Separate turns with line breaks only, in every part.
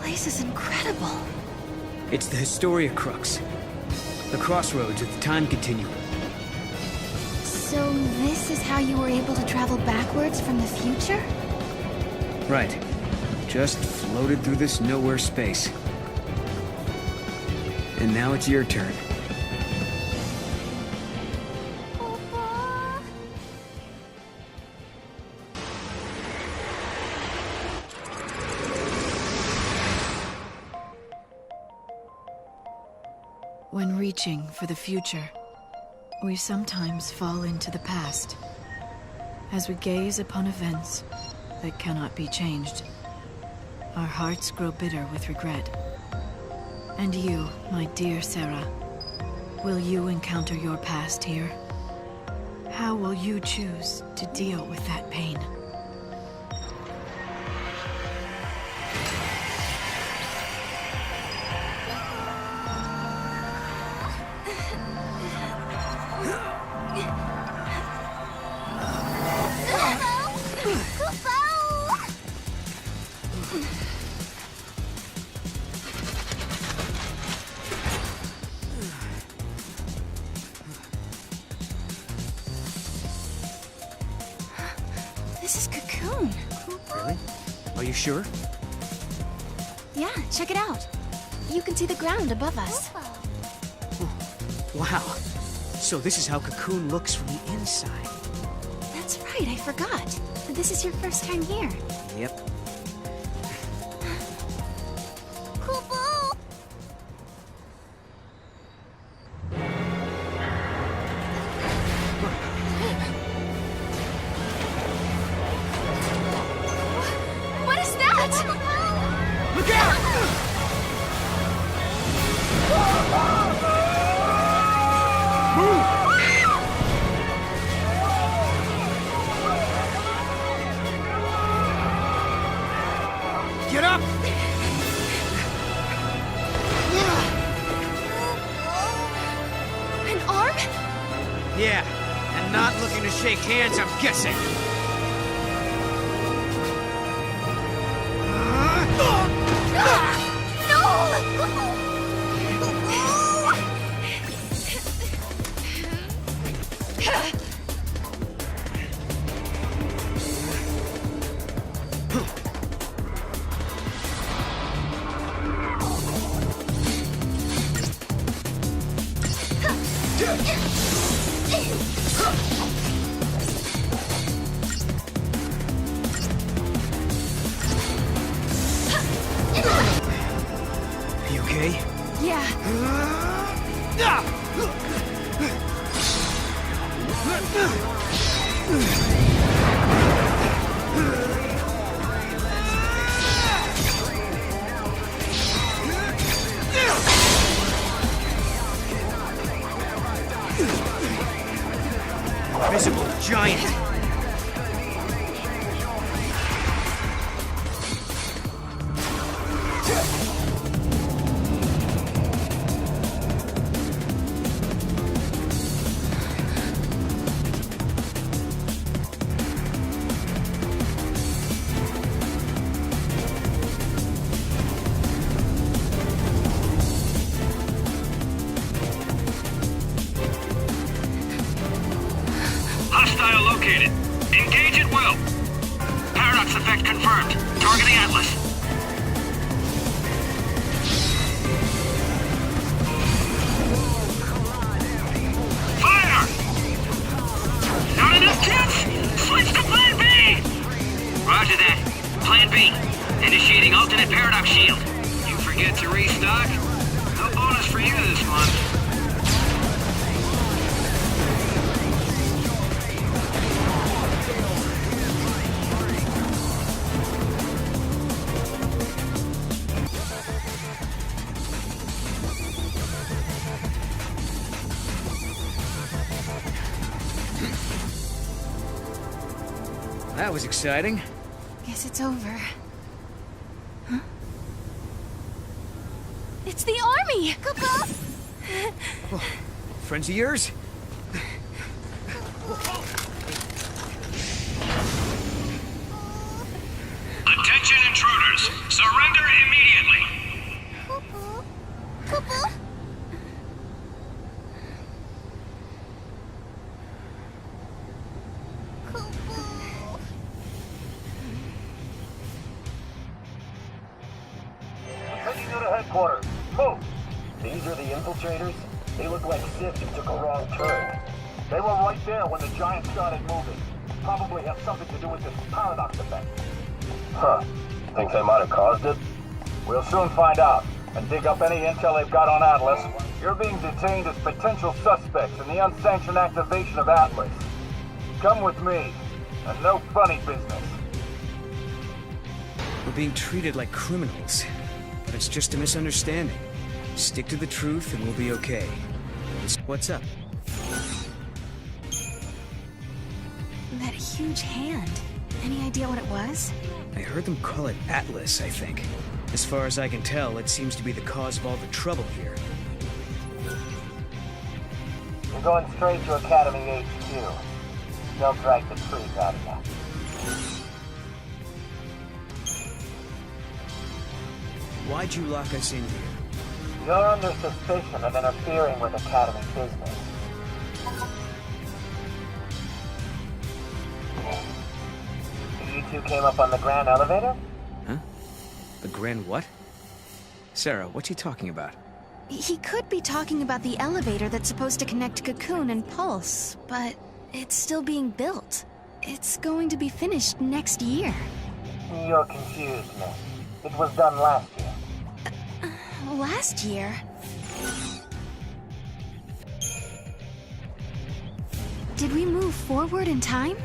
place is incredible.
It's the Historia Crux. The crossroads of the time continuum.
So this is how you were able to travel backwards from the future?
Right. Just floated through this nowhere space. And now it's your turn.
When reaching for the future, we sometimes fall into the past. As we gaze upon events that cannot be changed, our hearts grow bitter with regret. And you, my dear Serah, will you encounter your past here? How will you choose to deal with that pain?
This is Cocoon.
Really? Are you sure?
Yeah, check it out. You can see the ground above us.
Wow. So this is how Cocoon looks from the inside.
That's right, I forgot. This is your first time here.
Yep.
What is that?
Look out! Get up!
An arm?
Yeah, and not looking to shake hands, I'm guessing. You okay?
Yeah.
Visible giant.
Hostile located. Engage at will. Paradox effect confirmed. Targeting Atlas. Fire! Not enough tips! Switch to Plan B! Roger that. Plan B. Initiating alternate paradox shield. You forget to restock? No bonus for you this month.
That was exciting.
Guess it's over. Huh? It's the army!
Oh, friends of yours?
Attention intruders! Surrender immediately!
headquarters. Move! These are the infiltrators? They look like Sith who took a wrong turn. They were right there when the giant started moving. Probably have something to do with this paradox effect. Huh. Think they might have caused it? We'll soon find out, and dig up any intel they've got on Atlas. You're being detained as potential suspects in the unsanctioned activation of Atlas. Come with me, and no funny business.
We're being treated like criminals, but it's just a misunderstanding. Stick to the truth and we'll be okay. What's up?
That huge hand. Any idea what it was?
I heard them call it Atlas, I think. As far as I can tell, it seems to be the cause of all the trouble here.
You're going straight to Academy HQ. They'll drag the truth out of you.
Why'd you lock us in here?
You're under suspicion of interfering with Academy business. You two came up on the Grand Elevator?
Huh? The Grand what? Serah, what's he talking about?
He could be talking about the elevator that's supposed to connect Cocoon and Pulse, but it's still being built. It's going to be finished next year.
You're confused, miss. It was done last year.
Last year? Did we move forward in time?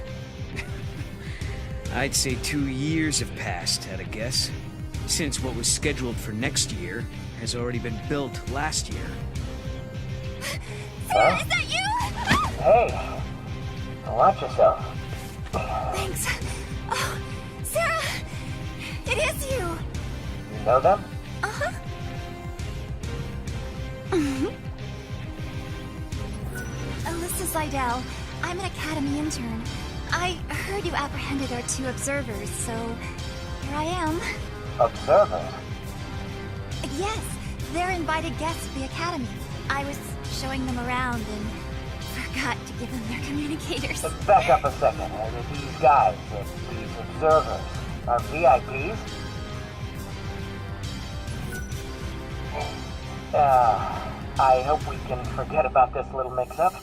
I'd say 2 years have passed, at a guess. Since what was scheduled for next year has already been built last year.
Serah, is that you?
Hey! Watch yourself.
Thanks. Oh, Serah! It is you!
You know them?
Uh-huh. Alyssa Seidel. I'm an Academy intern. I heard you apprehended our 2 observers, so here I am.
Observer?
Yes, they're invited guests of the Academy. I was showing them around and forgot to give them their communicators.
Back up a second. These guys, these observers, are VIPs? I hope we can forget about this little mix-up.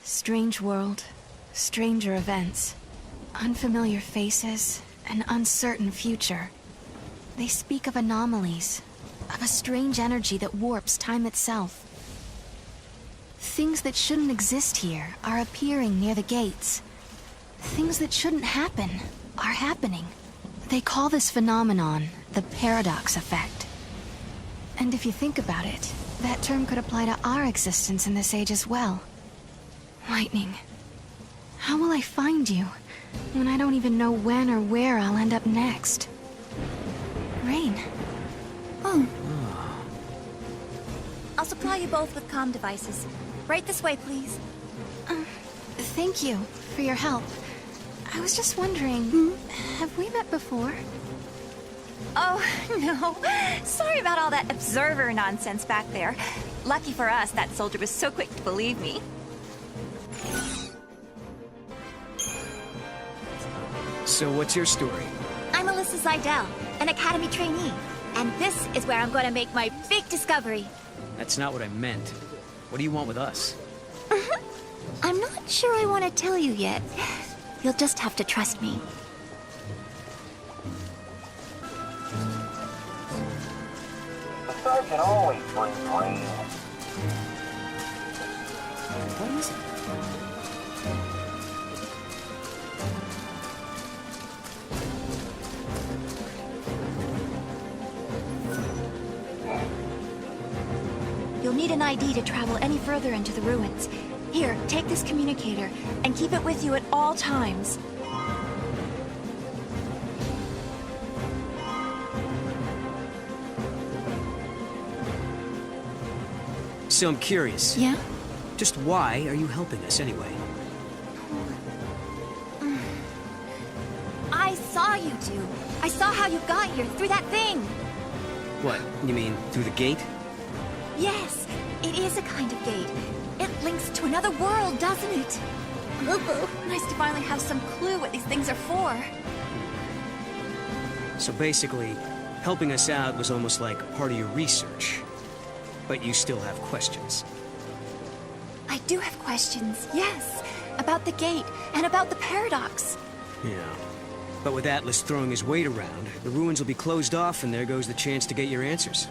Strange world, stranger events, unfamiliar faces, an uncertain future. They speak of anomalies, of a strange energy that warps time itself. Things that shouldn't exist here are appearing near the gates. Things that shouldn't happen are happening. They call this phenomenon the paradox effect. And if you think about it, that term could apply to our existence in this age as well. Lightning. How will I find you when I don't even know when or where I'll end up next? Rain. Oh.
I'll supply you both with comm devices. Right this way, please.
Thank you for your help. I was just wondering, have we met before?
Oh, no. Sorry about all that observer nonsense back there. Lucky for us, that soldier was so quick to believe me.
So what's your story?
I'm Alyssa Seidel, an Academy trainee. And this is where I'm going to make my big discovery.
That's not what I meant. What do you want with us?
I'm not sure I want to tell you yet. You'll just have to trust me.
The sergeant always brings rain.
What is it?
You'll need an ID to travel any further into the ruins. Here, take this communicator, and keep it with you at all times.
So I'm curious.
Yeah?
Just why are you helping us anyway?
I saw you two. I saw how you got here, through that thing.
What, you mean through the gate?
Yes, it is a kind of gate. It links to another world, doesn't it? Nice to finally have some clue what these things are for.
So basically, Helping us out was almost like part of your research. But you still have questions.
I do have questions, yes. About the gate, and about the paradox.
Yeah. But with Atlas throwing his weight around, the ruins will be closed off, and there goes the chance to get your answers.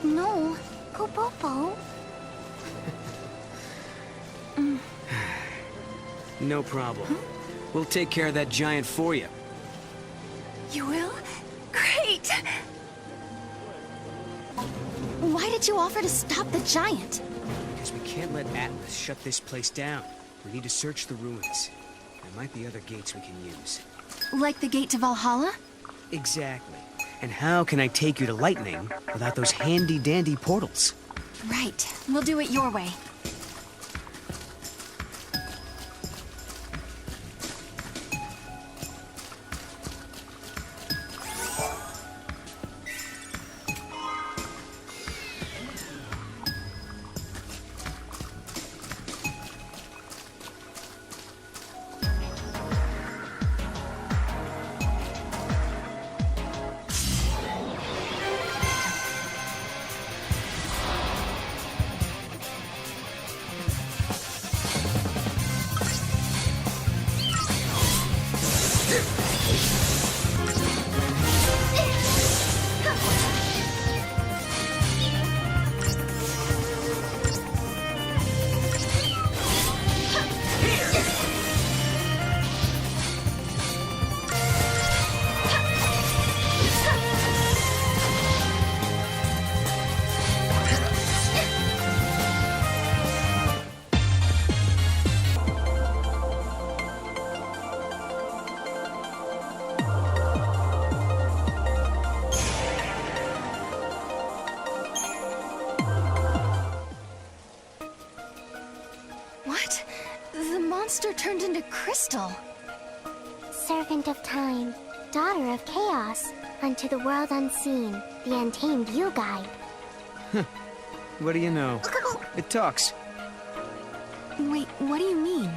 No, go Popo.
No problem. We'll take care of that giant for you.
You will? Great!
Why did you offer to stop the giant?
Because we can't let Atlas shut this place down. We need to search the ruins. There might be other gates we can use.
Like the gate to Valhalla?
Exactly. And how can I take you to Lightning without those handy-dandy portals?
Right. We'll do it your way. What? The monster turned into crystal.
Servant of time, daughter of chaos, unto the world unseen, the untamed you guide.
What do you know? It talks.
Wait, what do you mean?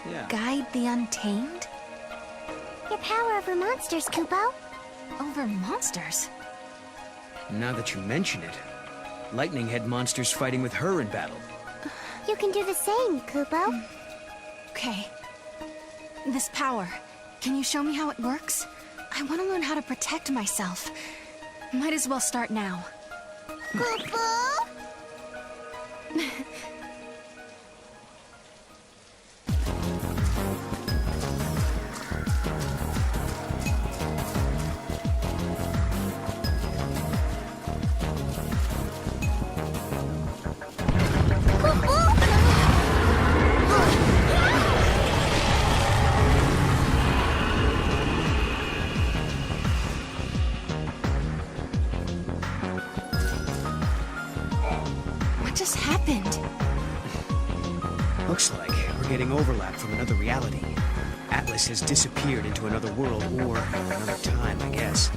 Yeah.
Guide the untamed?
Your power over monsters, Kupo.
Over monsters?
Now that you mention it, Lightning had monsters fighting with her in battle.
You can do the same, Kupo.
Okay. This power, can you show me how it works? I want to learn how to protect myself. Might as well start now.
Kupo?
What just happened?
Looks like we're getting overlap from another reality. Atlas has disappeared into another world or another time, I guess.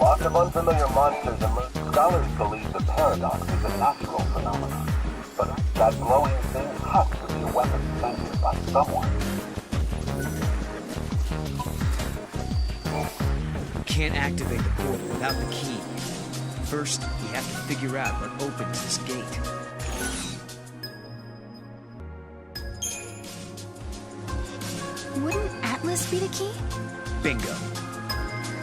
Lots of unfamiliar monsters emerge. Scholars believe the paradox is a natural phenomenon. But that glowing thing has to be a weapon invented by someone.
We can't activate the portal without the key. First, we have to figure out what opens this gate.
Wouldn't Atlas be the key?
Bingo.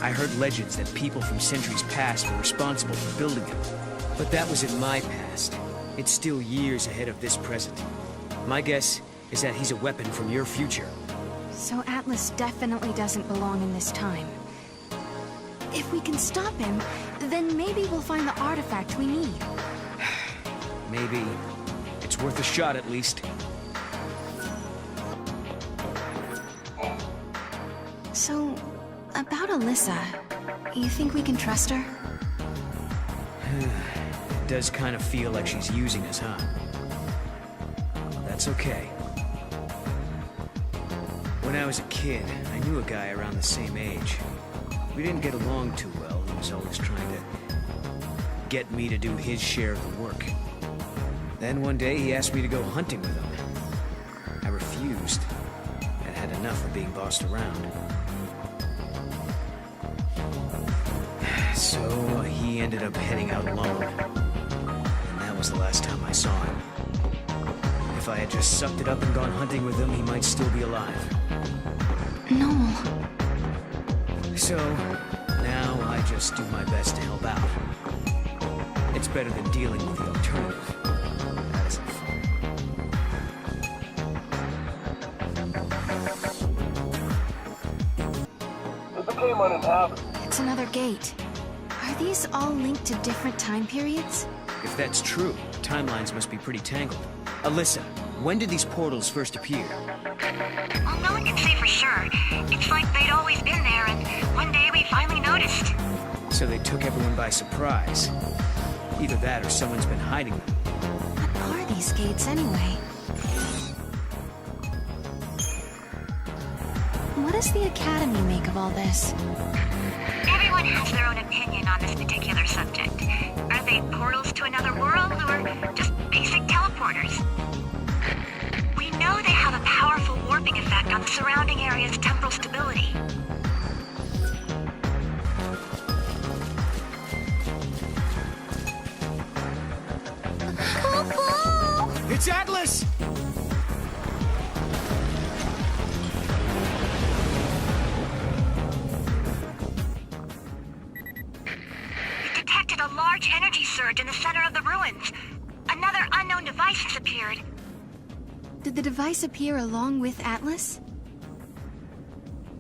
I heard legends that people from centuries past were responsible for building it. But that was in my past. It's still years ahead of this present. My guess is that he's a weapon from your future.
So Atlas definitely doesn't belong in this time. If we can stop him, then maybe we'll find the artifact we need.
Maybe. It's worth a shot at least.
So, about Alyssa, you think we can trust her?
It does kind of feel like she's using us, huh? That's okay. When I was a kid, I knew a guy around the same age. We didn't get along too well. He was always trying to get me to do his share of the work. Then one day he asked me to go hunting with him. I refused. I'd had enough of being bossed around. So he ended up heading out alone. And that was the last time I saw him. If I had just sucked it up and gone hunting with him, he might still be alive.
Noel.
So, now I just do my best to help out. It's better than dealing with the alternative. That isn't fun.
It became uninhabitable.
It's another gate. Are these all linked to different time periods?
If that's true, timelines must be pretty tangled. Alyssa, when did these portals first appear?
Well, no one can say for sure. It's like they'd always been there, and one day we finally noticed.
So they took everyone by surprise. Either that or someone's been hiding them.
What are these gates anyway? What does the Academy make of all this?
Everyone has their own opinion on this particular subject. Are they portals to another world, or just basic teleporters? We know they have a powerful warping effect on the surrounding area's temporal stability.
It's Atlas!
We detected a large energy surge in the center of the ruins. Another unknown device has appeared.
Did the device appear along with Atlas?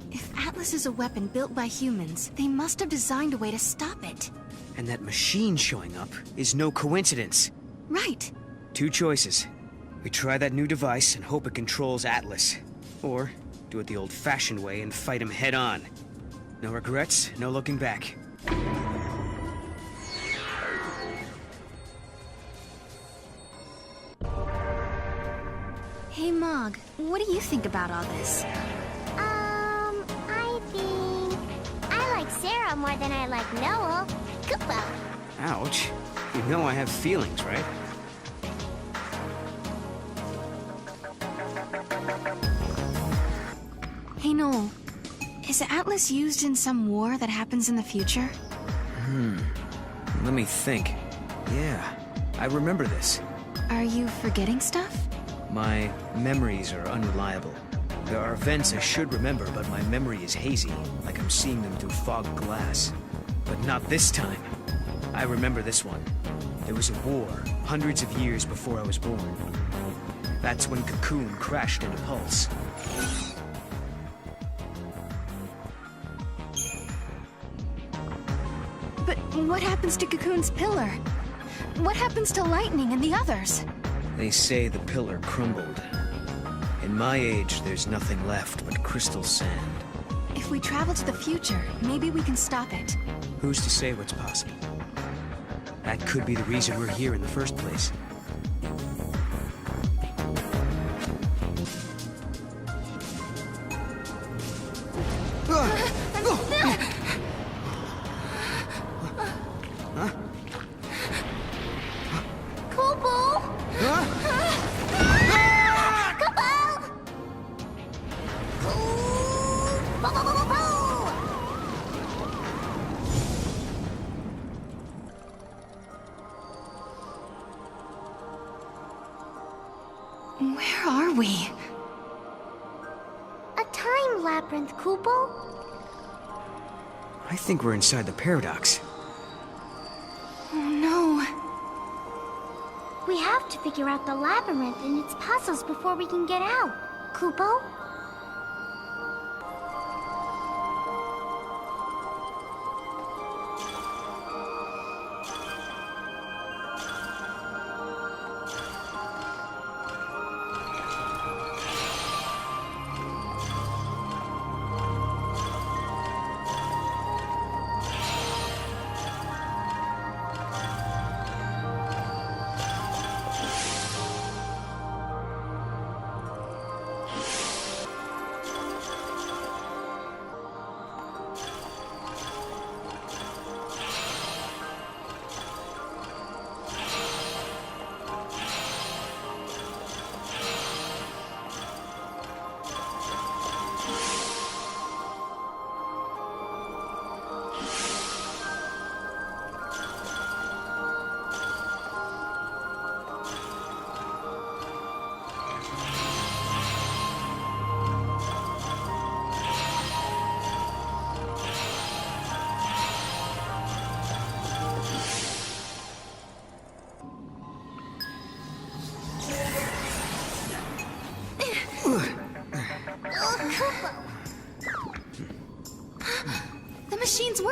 If Atlas is a weapon built by humans, they must have designed a way to stop it.
And that machine showing up is no coincidence.
Right.
Two choices. We try that new device and hope it controls Atlas. Or do it the old-fashioned way and fight him head-on. No regrets, no looking back.
Hey, Mog, what do you think about all this?
I think I like Serah more than I like Noel. Koopa.
Ouch. You know I have feelings, right?
Hey, Noel, is Atlas used in some war that happens in the future?
Let me think. Yeah, I remember this.
Are you forgetting stuff?
My memories are unreliable. There are events I should remember, but my memory is hazy, like I'm seeing them through fogged glass. But not this time. I remember this one. There was a war, hundreds of years before I was born. That's when Cocoon crashed into Pulse.
But what happens to Cocoon's pillar? What happens to Lightning and the others?
They say the pillar crumbled. In my age, there's nothing left but crystal sand.
If we travel to the future, maybe we can stop it.
Who's to say what's possible? That could be the reason we're here in the first place.
Where are we?
A time labyrinth, Koopa.
I think we're inside the paradox.
Oh no.
We have to figure out the labyrinth and its puzzles before we can get out. Koopa?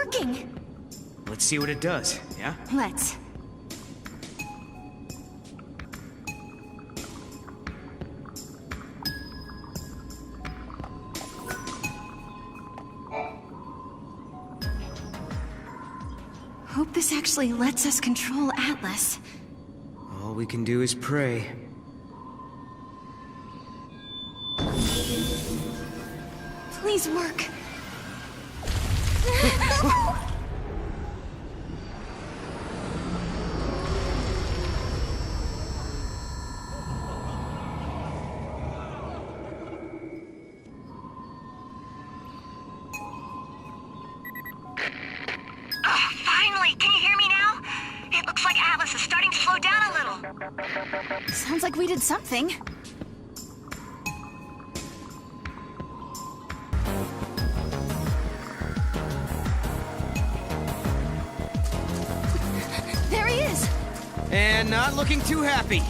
working!
Let's see what it does, yeah?
Let's. Hope this actually lets us control Atlas.
All we can do is pray.
Please work.
Finally! Can you hear me now? It looks like Atlas is starting to slow down a little.
Sounds like we did something. There he is!
And not looking too happy.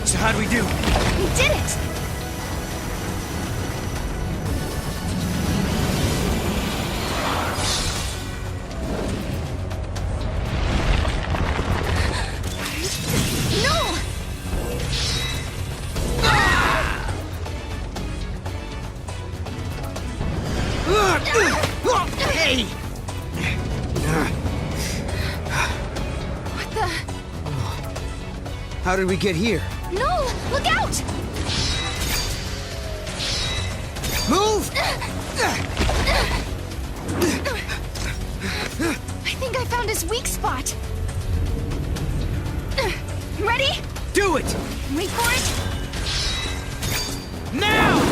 So how'd we do?
We did it! No!
Hey!
What the?
How did we get here?
No! Look out!
Move!
I think I found his weak spot. Ready?
Do it!
Wait for it.
Now!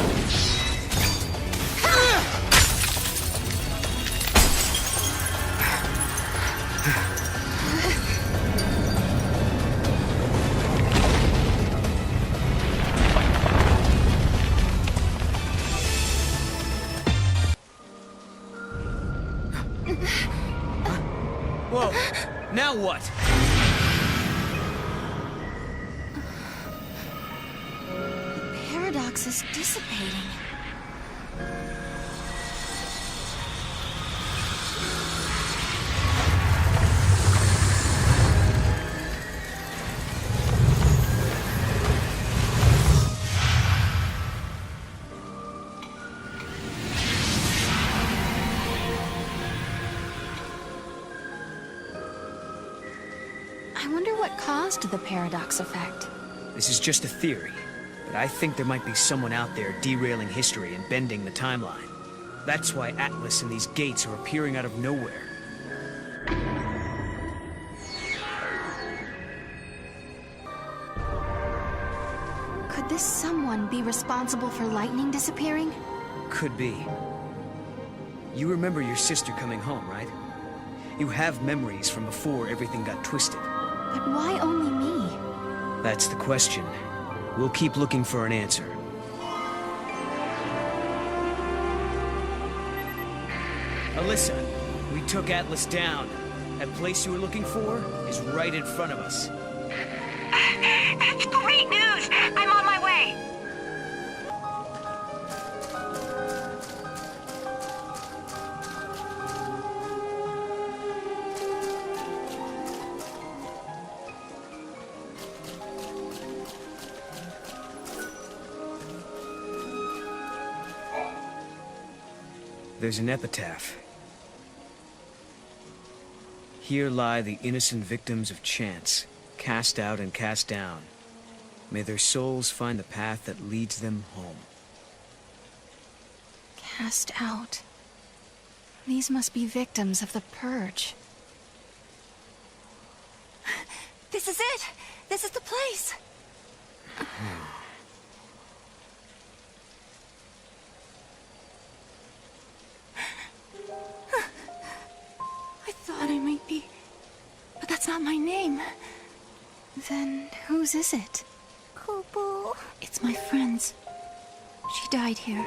Whoa, now what?
The paradox is dissipating. I wonder what caused the paradox effect.
This is just a theory, but I think there might be someone out there derailing history and bending the timeline. That's why Atlas and these gates are appearing out of nowhere.
Could this someone be responsible for lightning disappearing?
Could be. You remember your sister coming home, right? You have memories from before everything got twisted.
But why only me?
That's the question. We'll keep looking for an answer. Alyssa, we took Atlas down. That place you were looking for is right in front of us.
That's great news! I'm on my way!
There's an epitaph. Here lie the innocent victims of chance, cast out and cast down. May their souls find the path that leads them home.
Cast out. These must be victims of the Purge. This is it! This is the place! I thought I might be... but that's not my name. Then whose is it?
Kupo.
It's my friend's. She died here,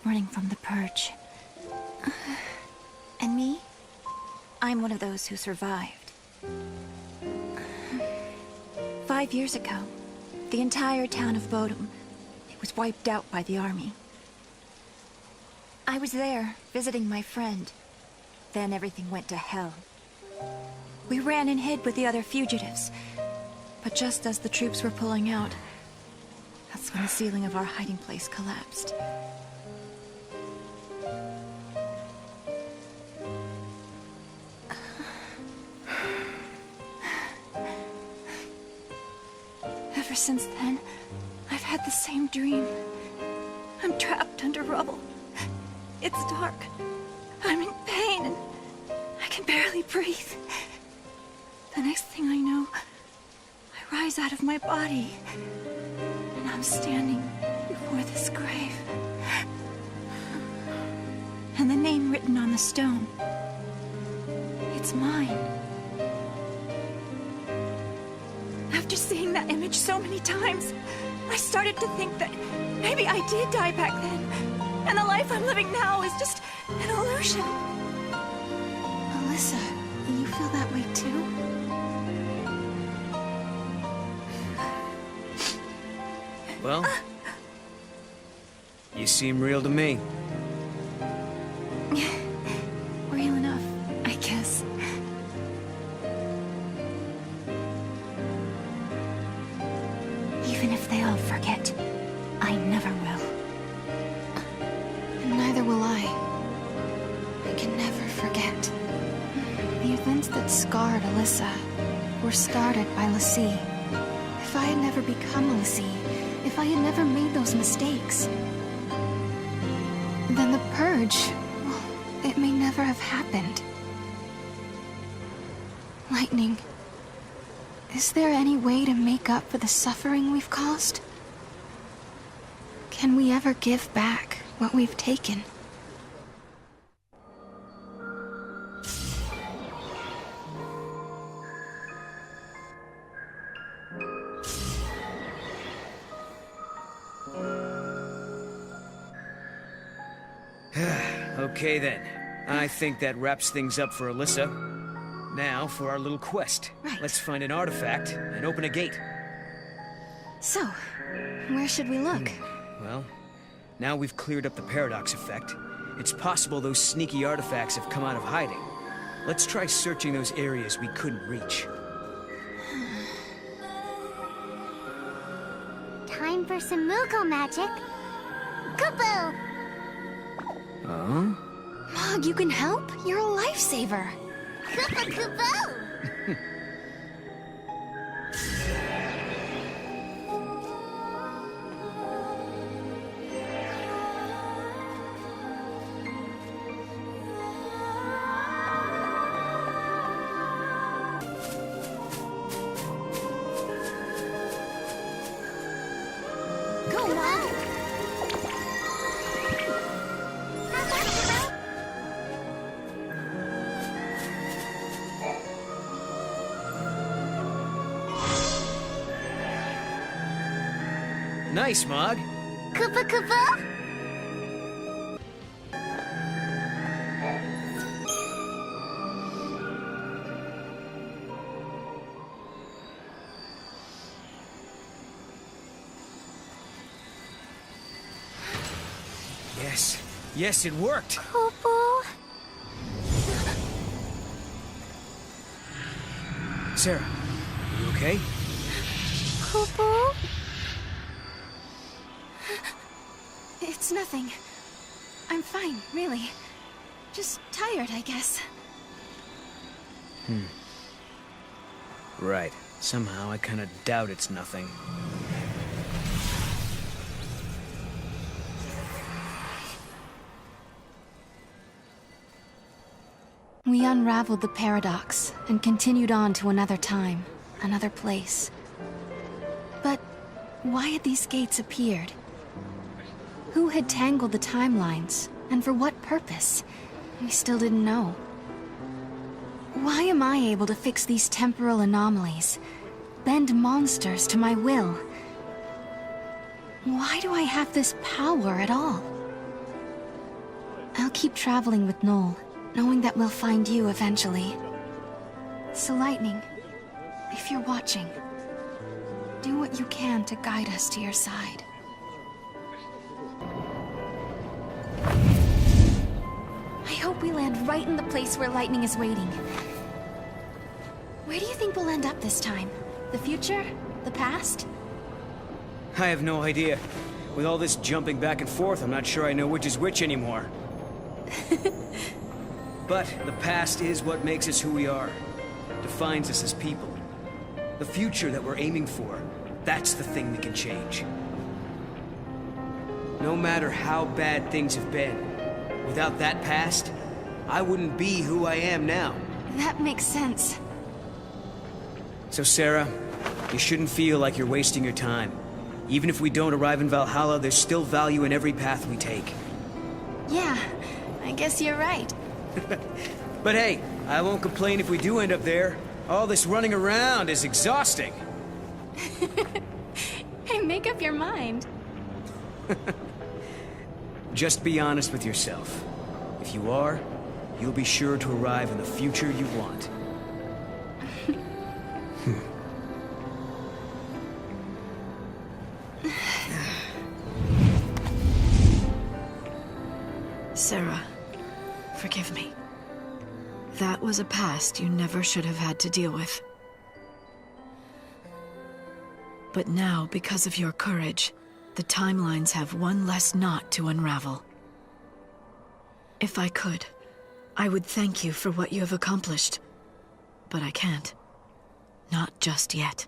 running from the Purge.
And me?
I'm one of those who survived. 5 years ago, the entire town of Bodum, it was wiped out by the army. I was there, visiting my friend. Then everything went to hell. We ran and hid with the other fugitives. But just as the troops were pulling out, that's when the ceiling of our hiding place collapsed. Ever since then, I've had the same dream. I'm trapped under rubble. It's dark. I'm in pain and I can barely breathe. The next thing I know, I rise out of my body and I'm standing before this grave. And the name written on the stone, it's mine. After seeing that image so many times, I started to think that maybe I did die back then, and the life I'm living now is just an illusion.
Alyssa, you feel that way too?
Well, you seem real to me.
Real enough, I guess. Even if they all forget, I never will.
Neither will I. I can never forget. The events that scarred Alyssa were started by Lassie. If I had never become a Lassie, if I had never made those mistakes, then the Purge, well, it may never have happened. Lightning, is there any way to make up for the suffering we've caused? Can we ever give back what we've taken?
Okay then. I think that wraps things up for Alyssa. Now for our little quest.
Right.
Let's find an artifact and open a gate.
So, where should we look?
Well, now we've cleared up the paradox effect. It's possible those sneaky artifacts have come out of hiding. Let's try searching those areas we couldn't reach.
Time for some Moogle magic. Kupo!
Huh?
Mog, you can help? You're a lifesaver.
Kupo Kupo!
Go, Mog!
Nice, Mog.
Kupo Kupo?
Yes. Yes, it worked.
Kupo?
Serah, you okay?
Kupo?
It's nothing. I'm fine, really. Just tired, I guess.
Right. Somehow I kinda doubt it's nothing.
We unraveled the paradox and continued on to another time, another place. But why had these gates appeared? Who had tangled the timelines, and for what purpose? We still didn't know. Why am I able to fix these temporal anomalies, bend monsters to my will? Why do I have this power at all? I'll keep traveling with Noel, knowing that we'll find you eventually. So Lightning, if you're watching, do what you can to guide us to your side. I hope we land right in the place where Lightning is waiting. Where do you think we'll end up this time? The future? The past?
I have no idea. With all this jumping back and forth, I'm not sure I know which is which anymore. But the past is what makes us who we are. Defines us as people. The future that we're aiming for, that's the thing we can change. No matter how bad things have been, without that past, I wouldn't be who I am now.
That makes sense.
So Serah, you shouldn't feel like you're wasting your time. Even if we don't arrive in Valhalla, there's still value in every path we take.
Yeah, I guess you're right.
But hey, I won't complain if we do end up there. All this running around is exhausting.
Hey, make up your mind.
Just be honest with yourself. If you are, you'll be sure to arrive in the future you want.
Serah, forgive me. That was a past you never should have had to deal with. But now, because of your courage, the timelines have one less knot to unravel. If I could, I would thank you for what you have accomplished. But I can't. Not just yet.